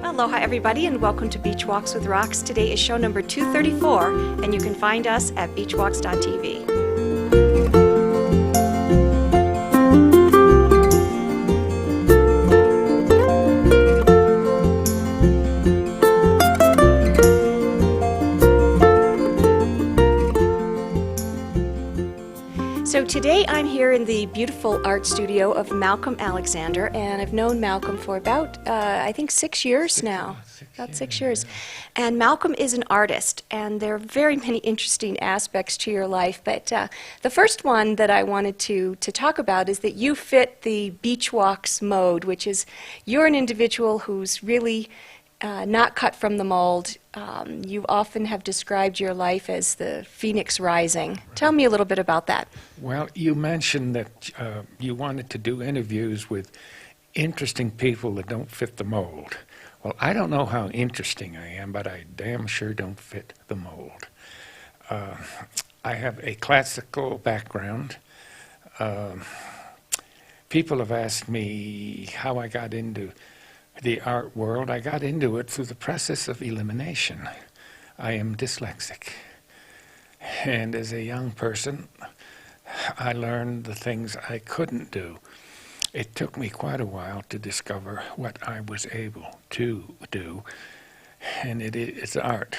Aloha everybody and welcome to Beachwalks with Rocks. Today is show number 234 and you can find us at beachwalks.tv. So today I'm here in the beautiful art studio of Malcolm Alexander, and I've known Malcolm for about, I think 6 years now. About 6 years. And Malcolm is an artist, and there are very many interesting aspects to your life. But the first one that I wanted to talk about is that you fit the Beachwalks mode, which is you're an individual who's really not cut from the mold. You often have described your life as the phoenix rising. Tell me a little bit about that. Well, you mentioned that you wanted to do interviews with interesting people that don't fit the mold. Well, I don't know how interesting I am, but I damn sure don't fit the mold. I have a classical background. People have asked me how I got into the art world. I got into it through the process of elimination. I am dyslexic. And as a young person, I learned the things I couldn't do. It took me quite a while to discover what I was able to do, and it's art.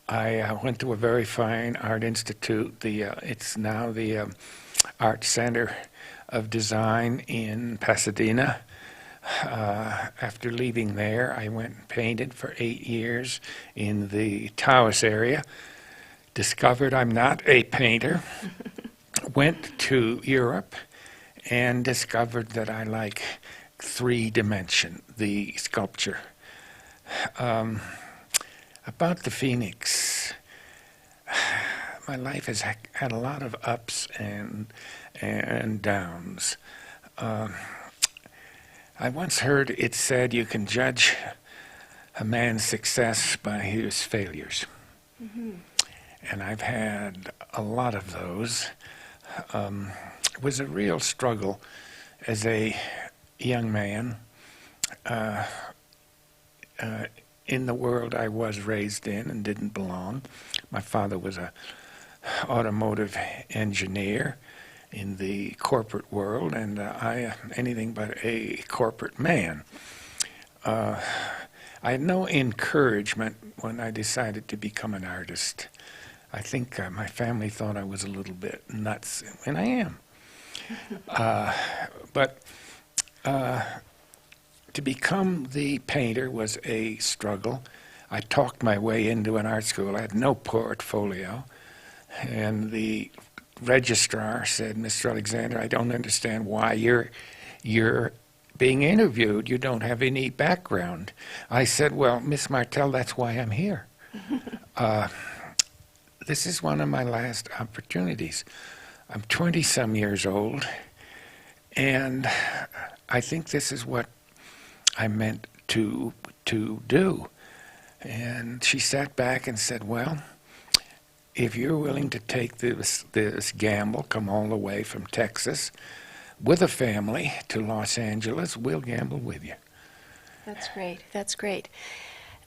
I went to a very fine art institute. It's now the Art Center of Design in Pasadena. After leaving there, I went and painted for 8 years in the Taos area. Discovered I'm not a painter. Went to Europe and discovered that I like 3-dimension, the sculpture. About the Phoenix, my life has had a lot of ups and downs. I once heard it said you can judge a man's success by his failures. Mm-hmm. And I've had a lot of those. It was a real struggle as a young man in the world I was raised in and didn't belong. My father was an automotive engineer in the corporate world, and I anything but a corporate man. I had no encouragement when I decided to become an artist. I think my family thought I was a little bit nuts, and I am. But to become the painter was a struggle. I talked my way into an art school. I had no portfolio, and the registrar said, "Mr. Alexander, I don't understand why you're being interviewed. You don't have any background." I said, "Well, Miss Martell, that's why I'm here. This is one of my last opportunities. I'm 20-some years old, and I think this is what I meant to do." And she sat back and said, "Well, if you're willing to take this gamble, come all the way from Texas with a family to Los Angeles, we'll gamble with you." That's great. That's great.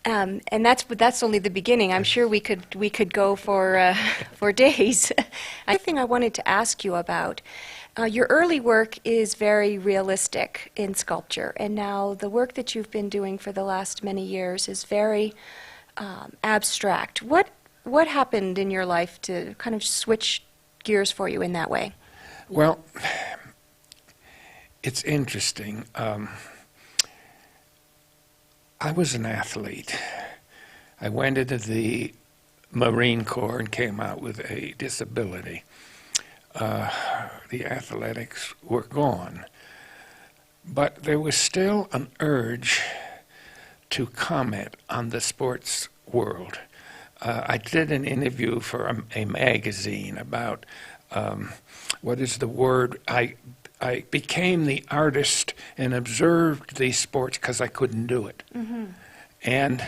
And that's only the beginning. I'm sure we could go for days. Another thing I wanted to ask you about, your early work is very realistic in sculpture, and now the work that you've been doing for the last many years is very abstract. What happened in your life to kind of switch gears for you in that way? Well, it's interesting. I was an athlete. I went into the Marine Corps and came out with a disability. The athletics were gone. But there was still an urge to comment on the sports world. I did an interview for a magazine about what is the word. I became the artist and observed these sports because I couldn't do it. Mm-hmm. And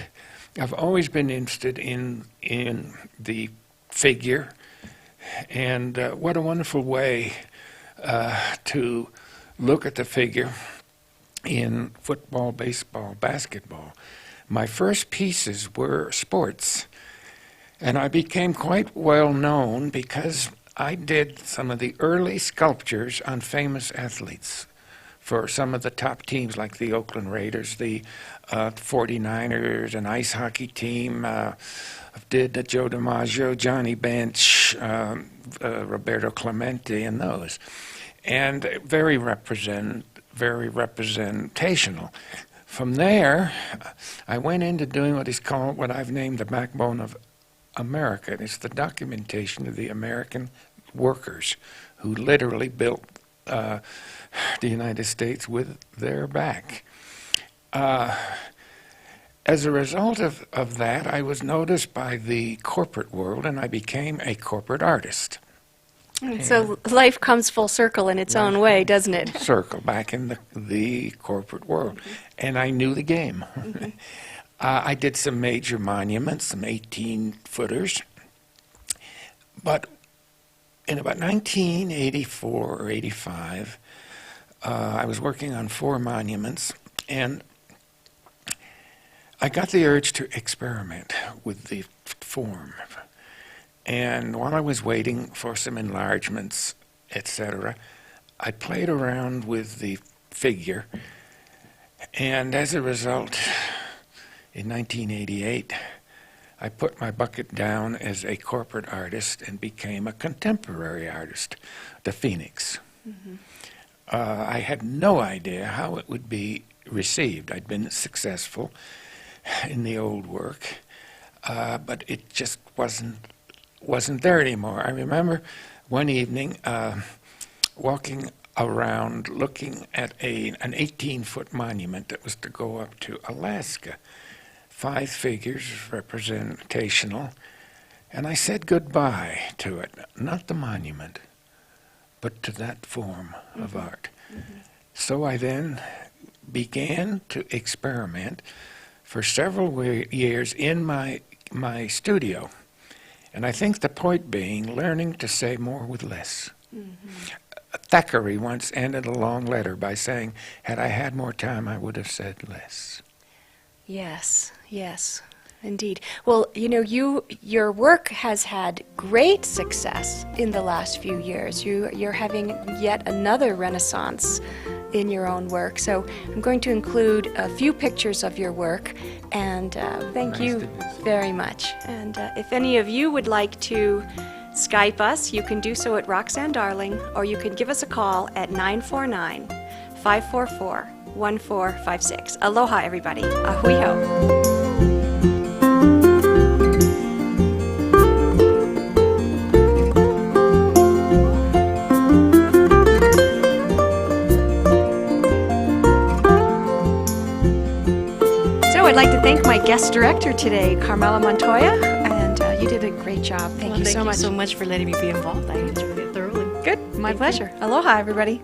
I've always been interested in the figure, and what a wonderful way to look at the figure in football, baseball, basketball. My first pieces were sports, and I became quite well known because I did some of the early sculptures on famous athletes for some of the top teams like the Oakland Raiders, the 49ers, an ice hockey team. Did Joe DiMaggio, Johnny Bench, Roberto Clemente, and those. And very representational. From there, I went into doing what is called, what I've named the backbone of America. It's the documentation of the American workers who literally built the United States with their back. As a result of that, I was noticed by the corporate world, and I became a corporate artist. So life comes full circle in its own way, doesn't it? Circle back in the corporate world. And I knew the game. I did some major monuments, some 18-footers. But in about 1984 or 85, I was working on 4 monuments, and I got the urge to experiment with the form. And while I was waiting for some enlargements, etc., I played around with the figure. And as a result, in 1988, I put my bucket down as a corporate artist and became a contemporary artist, the Phoenix. I had no idea how it would be received. I'd been successful in the old work, but it just wasn't there anymore. I remember one evening walking around looking at an 18-foot monument that was to go up to Alaska. 5 figures, representational, and I said goodbye to it, not the monument, but to that form of art. So I then began to experiment for several years in my studio. And I think the point being learning to say more with less. Thackeray once ended a long letter by saying, had I had more time, I would have said less. Yes, yes, indeed. Well, you know, your work has had great success in the last few years. You're having yet another renaissance in your own work. So I'm going to include a few pictures of your work, and thank you very much. And if any of you would like to Skype us, you can do so at Roxanne Darling, or you can give us a call at 949-544-1456. Aloha, everybody. Ahui ho. I'd like to thank my guest director today, Carmela Montoya, and you did a great job. Thank you so much. Thank you so much for letting me be involved. I enjoyed it thoroughly. Good. My pleasure. Aloha, everybody.